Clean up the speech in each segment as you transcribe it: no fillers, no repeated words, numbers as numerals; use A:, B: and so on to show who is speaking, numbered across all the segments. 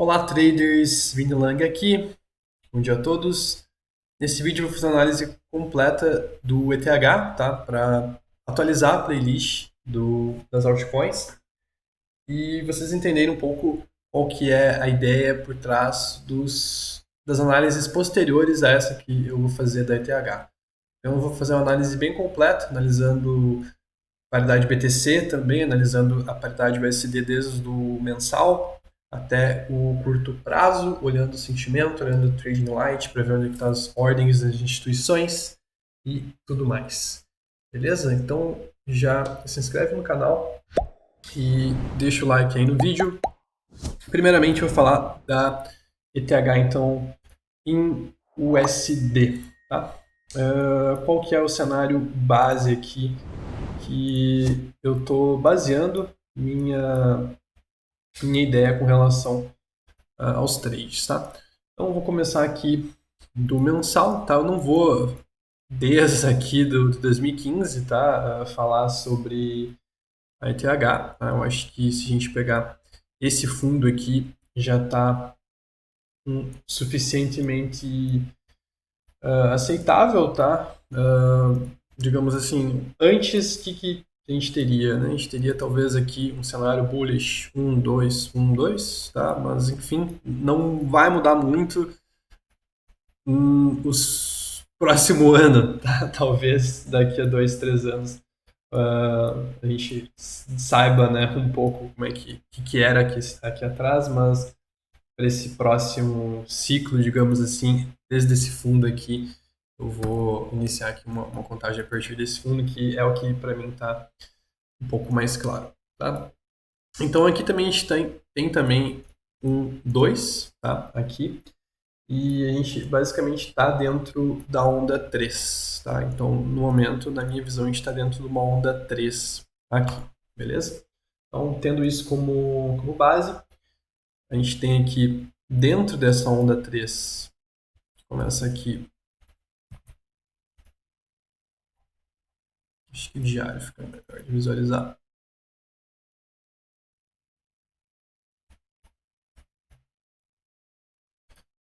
A: Olá, traders! Vini Lang aqui. Bom dia a todos. Nesse vídeo eu vou fazer uma análise completa do ETH, tá? Para atualizar a playlist das altcoins e vocês entenderem um pouco qual que é a ideia por trás das análises posteriores a essa que eu vou fazer da ETH. Então eu vou fazer uma análise bem completa, analisando paridade BTC também, analisando a paridade USD desde o mensal até o curto prazo, olhando o sentimento, olhando o trading light, para ver onde estão as ordens das instituições e tudo mais. Beleza? Então já se inscreve no canal e deixa o like aí no vídeo. Primeiramente eu vou falar da ETH então em USD, tá? Qual que é o cenário base aqui que eu estou baseando minha ideia com relação aos trades, tá? Então, eu vou começar aqui do mensal, tá? Eu não vou, desde aqui do 2015, tá? Falar sobre a ETH, tá? Eu acho que se a gente pegar esse fundo aqui, já está suficientemente aceitável, tá? Digamos assim, antes, que a gente teria, né? A gente teria talvez aqui um cenário bullish 1, 2, 1, 2, tá? Mas enfim, não vai mudar muito os próximo ano, tá? Talvez daqui a 2, 3 anos a gente saiba, né, um pouco como é que era aqui atrás, mas para esse próximo ciclo, digamos assim, desde esse fundo aqui, eu vou iniciar aqui uma contagem a partir desse fundo, que é o que para mim está um pouco mais claro, tá? Então aqui também a gente tem também um 2, tá? Aqui. E a gente basicamente está dentro da onda 3, tá? Então, no momento, na minha visão, a gente está dentro de uma onda 3 aqui, beleza? Então, tendo isso como base, a gente tem aqui dentro dessa onda 3, começa aqui, acho que o diário fica melhor de visualizar.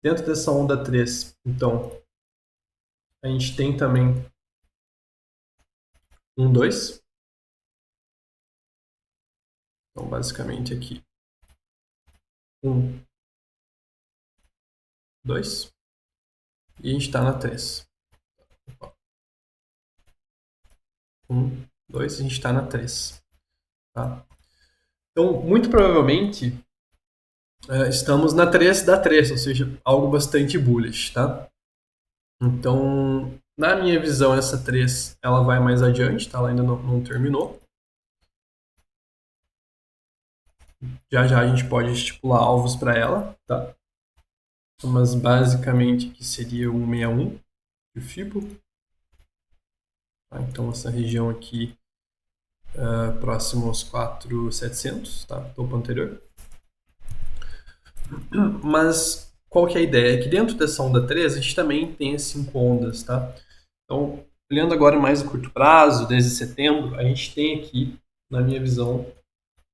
A: Dentro dessa onda 3, então, a gente tem também um 2. Então, basicamente aqui, 1, 2. E a gente está na 3. 1, 2, a gente está na 3. Tá? Então, muito provavelmente, estamos na 3 da 3, ou seja, algo bastante bullish, tá? Então, na minha visão, essa 3 ela vai mais adiante, tá? Ela ainda não terminou. Já já a gente pode estipular alvos para ela, tá? Mas basicamente que seria o 161 de Fibo. Tá? Então, essa região aqui, próximo aos 4.700, tá? Topo anterior. Mas qual que é a ideia? É que dentro dessa onda 3 a gente também tem as 5 ondas, tá? Então, olhando agora mais a curto prazo, desde setembro, a gente tem aqui, na minha visão,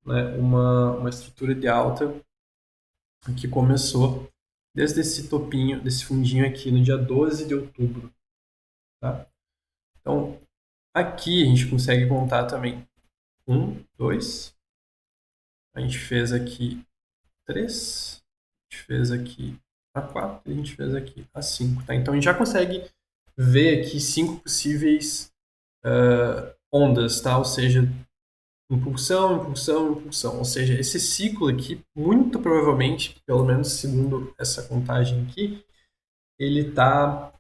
A: né, uma estrutura de alta que começou desde esse topinho, desse fundinho aqui no dia 12 de outubro, tá? Então, aqui a gente consegue contar também 1, 2, a gente fez aqui 3, a gente fez aqui a 4 e a gente fez aqui a 5, tá? Então, a gente já consegue ver aqui 5 possíveis ondas, tá? Ou seja, impulsão, impulsão, impulsão. Ou seja, esse ciclo aqui, muito provavelmente, pelo menos segundo essa contagem aqui, ele está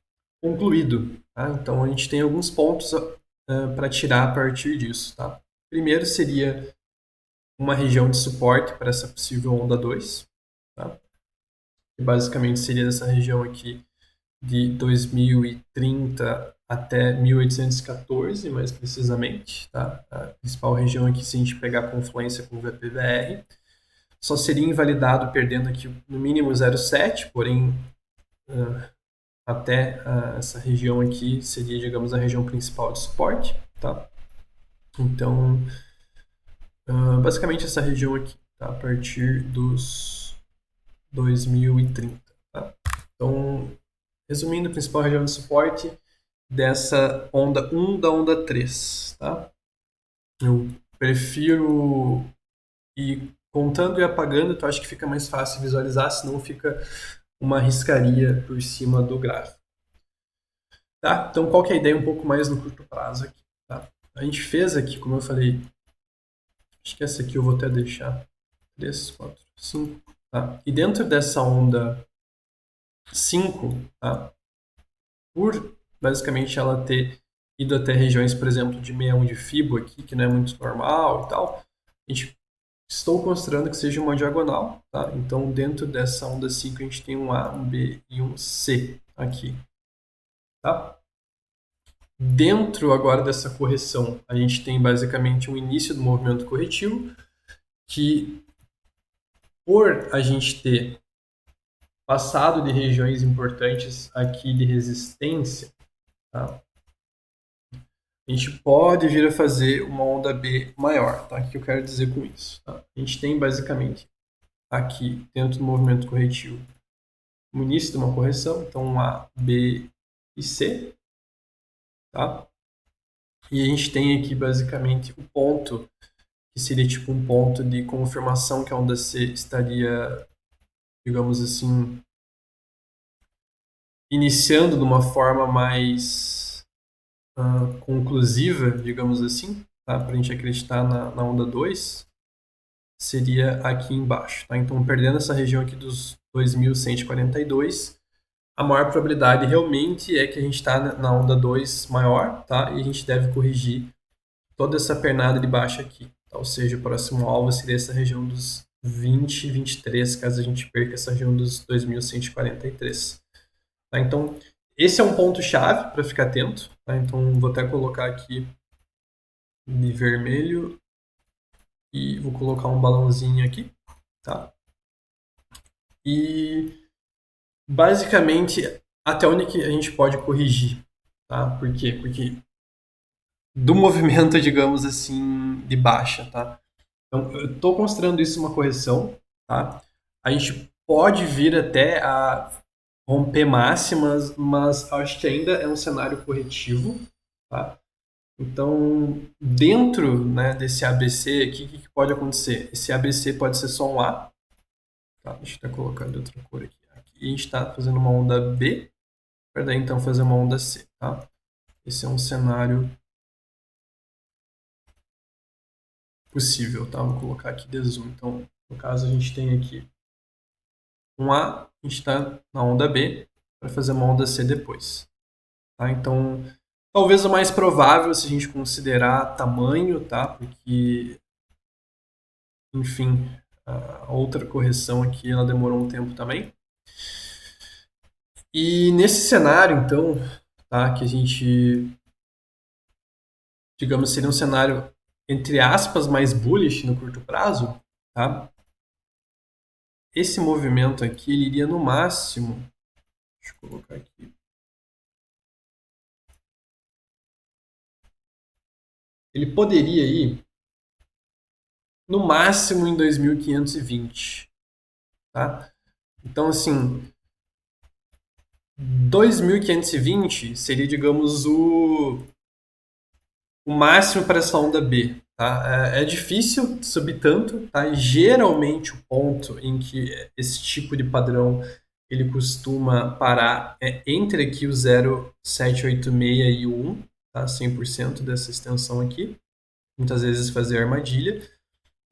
A: concluído, tá? Então, a gente tem alguns pontos para tirar a partir disso, tá? Primeiro seria uma região de suporte para essa possível onda 2, tá? Que basicamente seria essa região aqui de 2030 até 1814, mais precisamente, tá? A principal região aqui, se a gente pegar a confluência com o VPVR, só seria invalidado perdendo aqui no mínimo 0,7, porém até essa região aqui seria, digamos, a região principal de suporte, tá? Então, basicamente essa região aqui, tá? A partir dos 2030. Tá? Então, resumindo, a principal região de suporte dessa onda 1 da onda 3. Tá? Eu prefiro ir contando e apagando, então acho que fica mais fácil visualizar, senão fica uma riscaria por cima do gráfico. Tá? Então, qual que é a ideia um pouco mais no curto prazo aqui? Tá? A gente fez aqui, como eu falei, acho que essa aqui eu vou até deixar 3, 4, 5. Tá? E dentro dessa onda 5, tá? Por basicamente ela ter ido até regiões, por exemplo, de 61 de Fibo aqui, que não é muito normal e tal, a gente estou considerando que seja uma diagonal, tá? Então, dentro dessa onda 5, a gente tem um A, um B e um C aqui, tá? Dentro agora dessa correção, a gente tem basicamente um início do movimento corretivo, que por a gente ter passado de regiões importantes aqui de resistência, tá? A gente pode vir a fazer uma onda B maior, tá? O que eu quero dizer com isso? Tá? A gente tem basicamente aqui dentro do movimento corretivo o início de uma correção, então A, B e C, tá? E a gente tem aqui basicamente o ponto, que seria tipo um ponto de confirmação que a onda C estaria, digamos assim, iniciando de uma forma mais conclusiva, digamos assim, tá? Para a gente acreditar na onda 2, seria aqui embaixo. Tá? Então, perdendo essa região aqui dos 2.142, a maior probabilidade realmente é que a gente está na onda 2 maior, tá? E a gente deve corrigir toda essa pernada de baixo aqui. Tá? Ou seja, o próximo alvo seria essa região dos 20, 23, caso a gente perca essa região dos 2.143. Tá? Então, esse é um ponto-chave para ficar atento. Tá? Então, vou até colocar aqui de vermelho e vou colocar um balãozinho aqui. Tá? E, basicamente, até onde que a gente pode corrigir. Tá? Por quê? Porque do movimento, digamos assim, de baixa. Tá? Então, eu estou considerando isso uma correção. Tá? A gente pode vir até a romper máximas, mas acho que ainda é um cenário corretivo, tá? Então, dentro, né, desse ABC aqui, o que pode acontecer? Esse ABC pode ser só um A, tá? Deixa eu até colocar de outra cor aqui. Aqui a gente está fazendo uma onda B, para daí então fazer uma onda C, tá? Esse é um cenário possível, tá? Vou colocar aqui de zoom. Então, no caso, a gente tem aqui um A, a gente está na onda B, para fazer uma onda C depois. Tá? Então, talvez o mais provável, se a gente considerar tamanho, tá? Porque, enfim, a outra correção aqui ela demorou um tempo também. E nesse cenário, então, tá? Que a gente, digamos, seria um cenário, entre aspas, mais bullish no curto prazo, tá? Esse movimento aqui, ele iria no máximo, deixa eu colocar aqui, ele poderia ir no máximo em 2520, tá? Então, assim, 2520 seria, digamos, o máximo para essa onda B. Tá? É difícil subir tanto. Tá? Geralmente, o ponto em que esse tipo de padrão ele costuma parar é entre aqui o 0,786 e o 1, tá? 100% dessa extensão aqui. Muitas vezes fazer armadilha.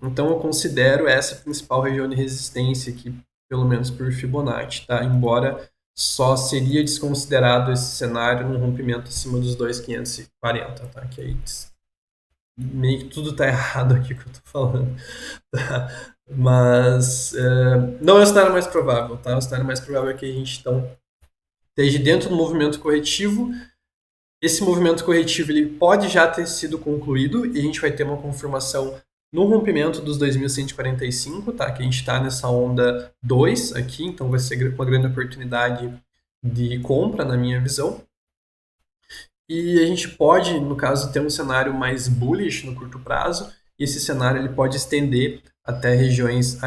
A: Então, eu considero essa a principal região de resistência aqui, pelo menos por Fibonacci. Tá? Embora só seria desconsiderado esse cenário num rompimento acima dos 2.540, tá? Que aí meio que tudo tá errado aqui que eu tô falando. Tá? Mas não é o cenário mais provável, tá? O cenário mais provável é que a gente então, esteja dentro do movimento corretivo. Esse movimento corretivo ele pode já ter sido concluído e a gente vai ter uma confirmação no rompimento dos 2.145, tá? Que a gente está nessa onda 2 aqui, então vai ser uma grande oportunidade de compra, na minha visão. E a gente pode, no caso, ter um cenário mais bullish no curto prazo, e esse cenário ele pode estender até regiões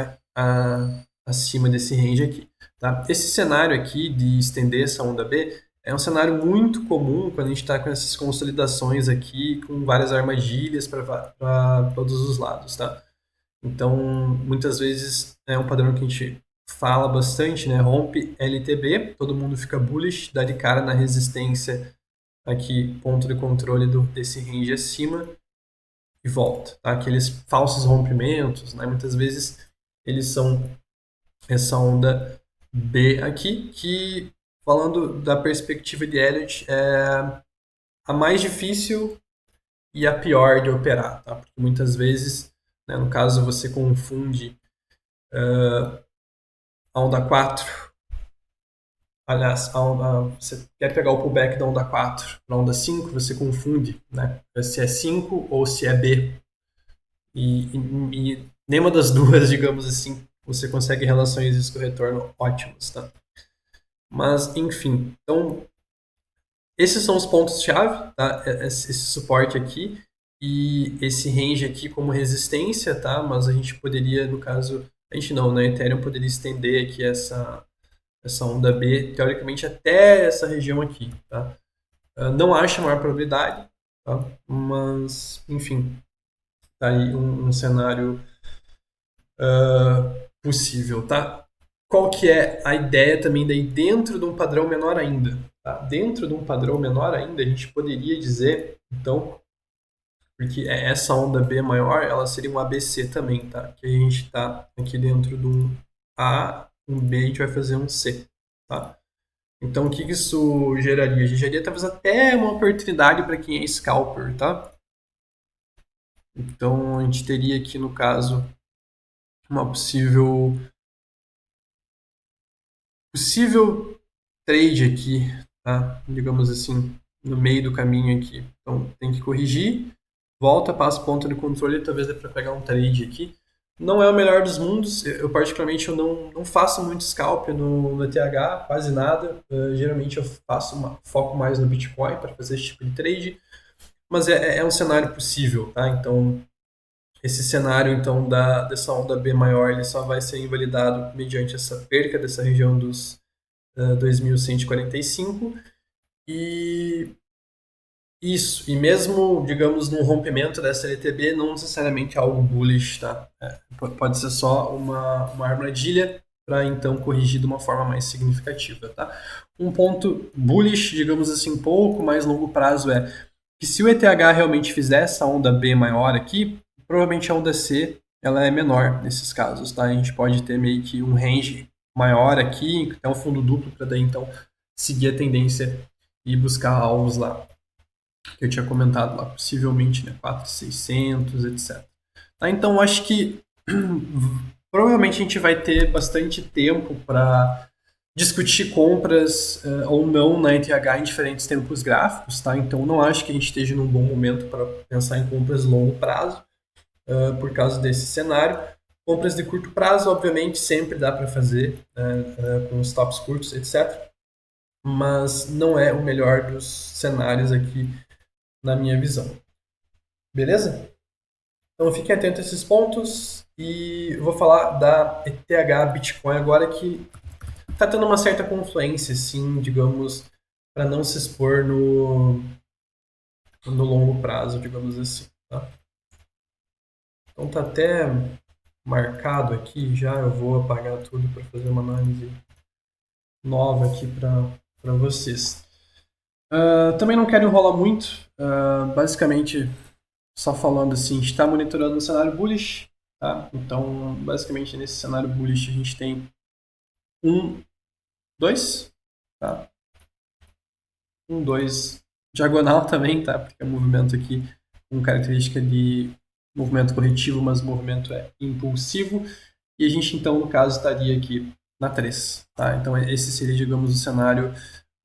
A: acima desse range aqui. Tá? Esse cenário aqui de estender essa onda B é um cenário muito comum quando a gente está com essas consolidações aqui, com várias armadilhas para todos os lados. Tá? Então, muitas vezes é um padrão que a gente fala bastante, né? Rompe LTB, todo mundo fica bullish, dá de cara na resistência aqui, ponto de controle desse range acima e volta. Tá? Aqueles falsos rompimentos, né? Muitas vezes eles são essa onda B aqui, que falando da perspectiva de Elliott, é a mais difícil e a pior de operar, tá? Porque muitas vezes, né, no caso, você confunde a onda 4, aliás, você quer pegar o pullback da onda 4 na onda 5, você confunde, né? Se é 5 ou se é B. E nenhuma das duas, digamos assim, você consegue relações de risco-retorno ótimas, tá? Mas, enfim, então, esses são os pontos-chave, tá? Esse suporte aqui e esse range aqui como resistência, tá? Mas a gente poderia, no caso, a gente não, né? Ethereum poderia estender aqui essa onda B, teoricamente, até essa região aqui, tá? Não acho a maior probabilidade, tá? Mas, enfim, tá aí um cenário possível, tá? Qual que é a ideia também daí dentro de um padrão menor ainda? Tá? Dentro de um padrão menor ainda, a gente poderia dizer, então, porque essa onda B maior, ela seria um ABC também, tá? Que a gente está aqui dentro de um A, um B, a gente vai fazer um C, tá? Então, o que isso geraria? Geraria talvez até uma oportunidade para quem é scalper, tá? Então, a gente teria aqui, no caso, uma possível trade aqui, tá? Digamos assim, no meio do caminho aqui. Então, tem que corrigir, volta, passa o ponto de controle, talvez dê para pegar um trade aqui. Não é o melhor dos mundos, eu particularmente eu não faço muito scalp no ETH, quase nada. Geralmente eu foco mais no Bitcoin para fazer esse tipo de trade, mas é um cenário possível, tá? Então, esse cenário então dessa onda B maior, ele só vai ser invalidado mediante essa perca dessa região dos 2145 e isso, e mesmo, digamos, num rompimento dessa LTB, não necessariamente algo bullish, tá? Pode ser só uma armadilha para então corrigir de uma forma mais significativa, tá? Um ponto bullish, digamos assim, um pouco mais longo prazo é que se o ETH realmente fizer essa onda B maior aqui, provavelmente a onda C ela é menor nesses casos, tá? A gente pode ter meio que um range maior aqui, até um fundo duplo para daí então seguir a tendência e buscar alvos lá que eu tinha comentado lá, possivelmente, né, 4.600, etc. Tá? Então, acho que provavelmente a gente vai ter bastante tempo para discutir compras ou não na ETH em diferentes tempos gráficos, tá? Então, não acho que a gente esteja num bom momento para pensar em compras longo prazo, por causa desse cenário. Compras de curto prazo, obviamente, sempre dá para fazer com os stops curtos, etc. Mas não é o melhor dos cenários aqui na minha visão. Beleza? Então fiquem atentos a esses pontos e eu vou falar da ETH Bitcoin agora que está tendo uma certa confluência, sim, digamos, para não se expor no longo prazo, digamos assim. Tá? Então tá até marcado aqui já, eu vou apagar tudo para fazer uma análise nova aqui para vocês. Também não quero enrolar muito, basicamente só falando assim, a gente está monitorando o cenário bullish, tá? Então, basicamente, nesse cenário bullish, a gente tem 2, tá? 2 diagonal também, tá? Porque é um movimento aqui com característica de movimento corretivo, mas o movimento é impulsivo. E a gente, então, no caso, estaria aqui na 3, tá? Então, esse seria, digamos, o cenário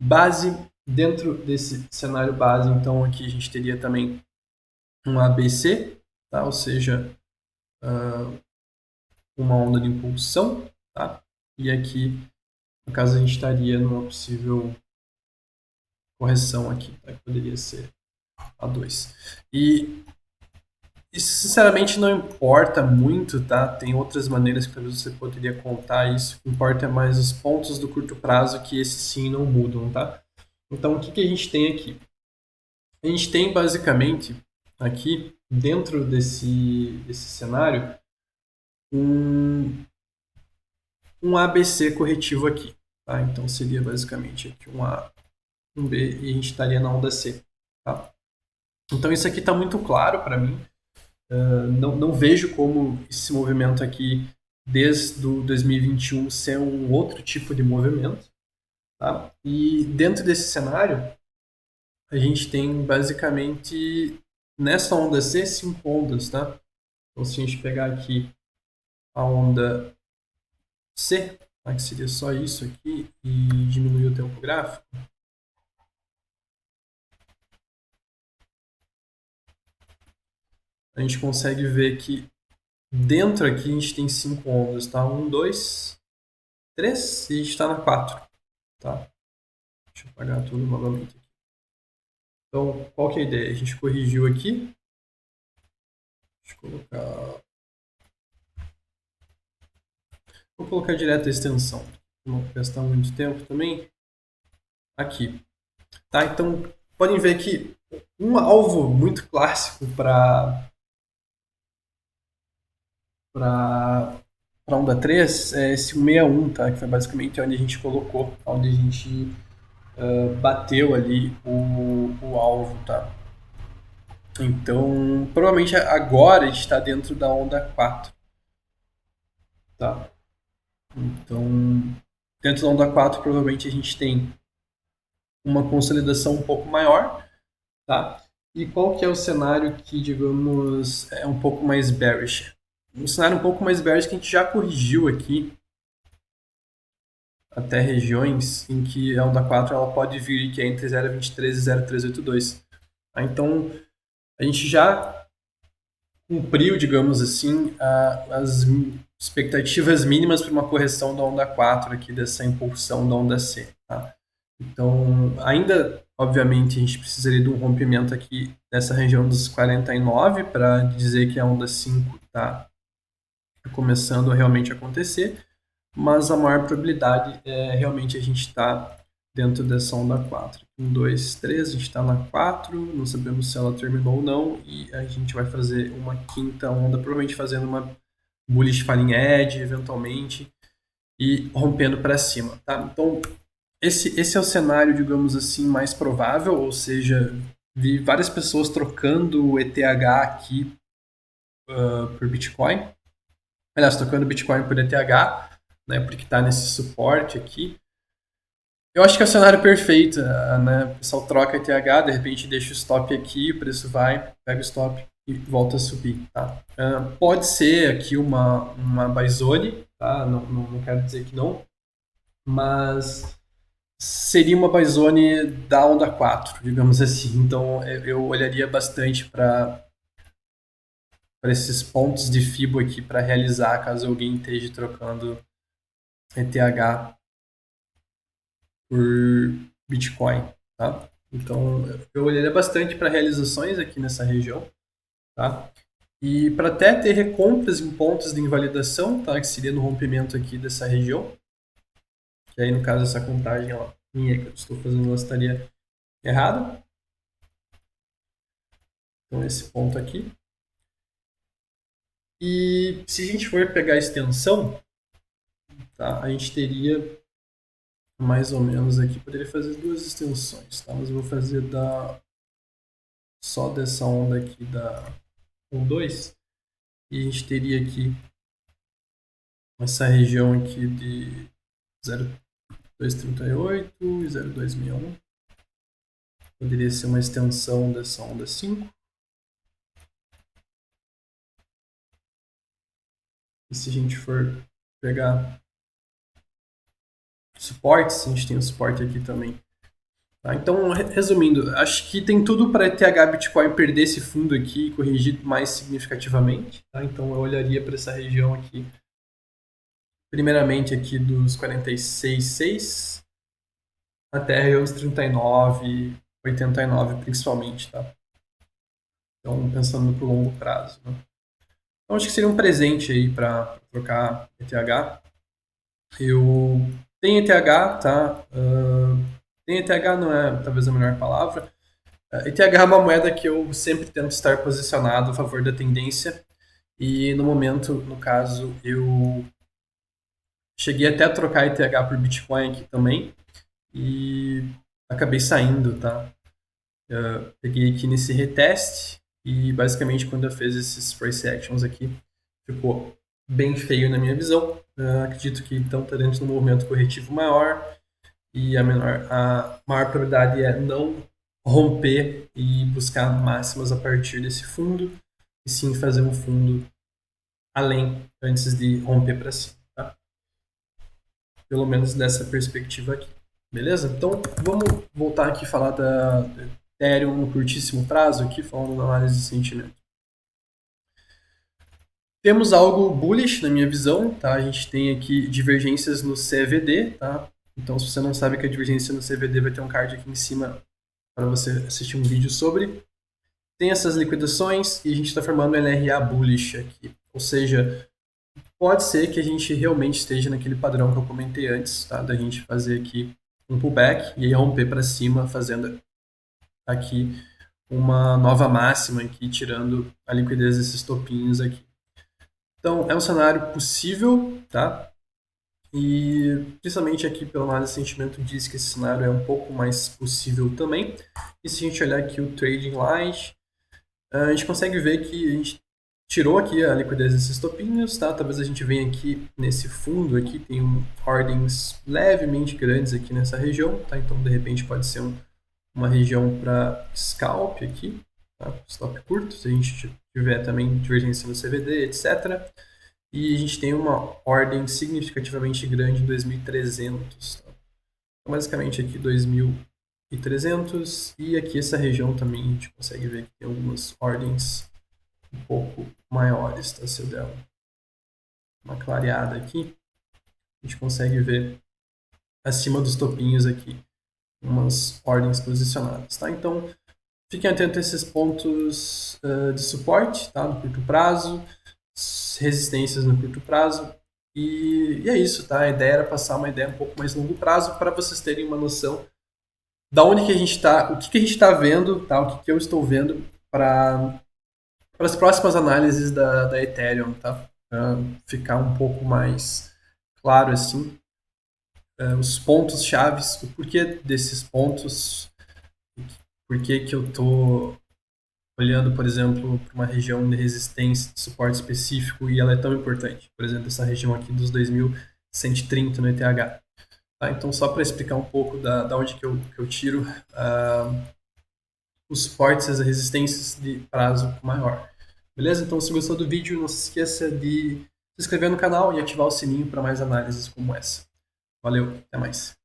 A: base. Dentro desse cenário base, então, aqui a gente teria também um ABC, tá? Ou seja, uma onda de impulsão, tá? E aqui, no caso, a gente estaria numa possível correção aqui, tá? Que poderia ser a 2. E isso sinceramente não importa muito, tá? Tem outras maneiras que talvez você poderia contar isso. O que importa é mais os pontos do curto prazo que esses sim não mudam, tá? Então, o que a gente tem aqui? A gente tem basicamente aqui, dentro desse cenário, um, um ABC corretivo aqui, tá? Então, seria basicamente aqui um A, um B e a gente estaria na onda C, tá? Então, isso aqui está muito claro para mim. Não vejo como esse movimento aqui, desde o 2021, ser um outro tipo de movimento. Tá? E dentro desse cenário, a gente tem basicamente, nessa onda C, 5 ondas. Tá? Então, se a gente pegar aqui a onda C, tá? Que seria só isso aqui, e diminuir o tempo gráfico, a gente consegue ver que dentro aqui a gente tem 5 ondas. Tá? 1, 2, 3 e a gente está na 4. Tá? Deixa eu apagar tudo novamente aqui. Então, qual que é a ideia? A gente corrigiu aqui. Deixa eu colocar. Vou colocar direto a extensão. Não vou gastar muito tempo também. Aqui. Tá? Então, podem ver que um alvo muito clássico para onda 3 é esse 161, tá? Que foi basicamente onde a gente colocou, onde a gente bateu ali o alvo, tá? Então, provavelmente agora a gente está dentro da onda 4, tá? Então, dentro da onda 4, provavelmente a gente tem uma consolidação um pouco maior, tá? E qual que é o cenário que, digamos, é um pouco mais bearish? Um cenário um pouco mais bearish que a gente já corrigiu aqui até regiões em que a onda 4 ela pode vir que é entre 0,23 e 0,382. Tá? Então, a gente já cumpriu, digamos assim, as expectativas mínimas para uma correção da onda 4 aqui, dessa impulsão da onda C. Tá? Então, ainda, obviamente, a gente precisaria de um rompimento aqui nessa região dos 49 para dizer que a onda 5 está começando a realmente acontecer, mas a maior probabilidade é realmente a gente estar dentro dessa onda 4. 1, 2, 3, a gente está na 4, não sabemos se ela terminou ou não, e a gente vai fazer uma quinta onda, provavelmente fazendo uma bullish falling edge, eventualmente, e rompendo para cima. Tá? Então, esse é o cenário, digamos assim, mais provável, ou seja, vi várias pessoas trocando o ETH aqui por Bitcoin. Aliás, trocando Bitcoin por ETH, né, porque está nesse suporte aqui. Eu acho que é o cenário perfeito, né? O pessoal troca ETH, de repente deixa o stop aqui, o preço vai, pega o stop e volta a subir, tá? Pode ser aqui uma buy zone, tá? Não quero dizer que não, mas seria uma buy zone da onda 4, digamos assim. Então eu olharia bastante para esses pontos de FIBO aqui para realizar caso alguém esteja trocando ETH por Bitcoin, tá? Então eu olharia bastante para realizações aqui nessa região, tá? E para até ter recompras em pontos de invalidação, tá? Que seria no rompimento aqui dessa região, que aí no caso essa contagem ó, minha que eu estou fazendo ela estaria errada. Então esse ponto aqui. E se a gente for pegar a extensão, tá? A gente teria mais ou menos aqui, poderia fazer duas extensões, tá? Mas eu vou fazer só dessa onda aqui da 1,2 e a gente teria aqui essa região aqui de 0,238 e 0,261. Poderia ser uma extensão dessa onda 5. E se a gente for pegar suportes, a gente tem o suporte aqui também. Tá? Então, resumindo, acho que tem tudo para ETH Bitcoin perder esse fundo aqui e corrigir mais significativamente. Tá? Então, eu olharia para essa região aqui, primeiramente aqui dos 46,6 até os 39,89 principalmente. Tá? Então, pensando para o longo prazo. Né? Então, acho que seria um presente aí para trocar ETH. Eu tenho ETH, tá? Tem ETH não é talvez a melhor palavra. ETH é uma moeda que eu sempre tento estar posicionado a favor da tendência. E no momento, no caso, eu cheguei até a trocar ETH por Bitcoin aqui também. E acabei saindo, tá? Peguei aqui nesse reteste e basicamente quando eu fiz esses price actions aqui, ficou bem feio na minha visão. Acredito que então estaremos num movimento corretivo maior e a maior probabilidade é não romper e buscar máximas a partir desse fundo e sim fazer um fundo além antes de romper para cima, tá? Pelo menos dessa perspectiva aqui. Beleza? Então vamos voltar aqui e falar da Ethereum no curtíssimo prazo, aqui falando na análise de sentimento. Temos algo bullish na minha visão, tá? A gente tem aqui divergências no CVD, tá? Então, se você não sabe que a divergência no CVD, vai ter um card aqui em cima para você assistir um vídeo sobre. Tem essas liquidações e a gente está formando um LRA bullish aqui. Ou seja, pode ser que a gente realmente esteja naquele padrão que eu comentei antes, tá? Da gente fazer aqui um pullback e aí romper para cima, fazendo aqui uma nova máxima aqui, tirando a liquidez desses topinhos aqui. Então, é um cenário possível, tá? E principalmente aqui pela análise de sentimento diz que esse cenário é um pouco mais possível também. E se a gente olhar aqui o Trading Light, a gente consegue ver que a gente tirou aqui a liquidez desses topinhos, tá? Talvez a gente venha aqui nesse fundo aqui, tem ordens levemente grandes aqui nessa região, tá? Então, de repente, pode ser uma região para scalp aqui, tá? Stop curto, se a gente tiver também divergência no CVD, etc. E a gente tem uma ordem significativamente grande em 2.300. Tá? Então, basicamente aqui 2.300 e aqui essa região também a gente consegue ver que tem algumas ordens um pouco maiores, tá? Se eu der uma clareada aqui, a gente consegue ver acima dos topinhos aqui umas ordens posicionadas, tá? Então, fiquem atentos a esses pontos de suporte, tá? No curto prazo, resistências no curto prazo. E é isso, tá? A ideia era passar uma ideia um pouco mais longo prazo para vocês terem uma noção da onde que a gente está, o que a gente está vendo, tá? O que eu estou vendo para as próximas análises da Ethereum, tá? Pra ficar um pouco mais claro assim, os pontos chaves, o porquê desses pontos, por que eu estou olhando, por exemplo, para uma região de resistência, de suporte específico, e ela é tão importante. Por exemplo, essa região aqui dos 2.130 no ETH. Tá? Então, só para explicar um pouco da onde que eu tiro os suportes e as resistências de prazo maior. Beleza? Então, se gostou do vídeo, não se esqueça de se inscrever no canal e ativar o sininho para mais análises como essa. Valeu, até mais.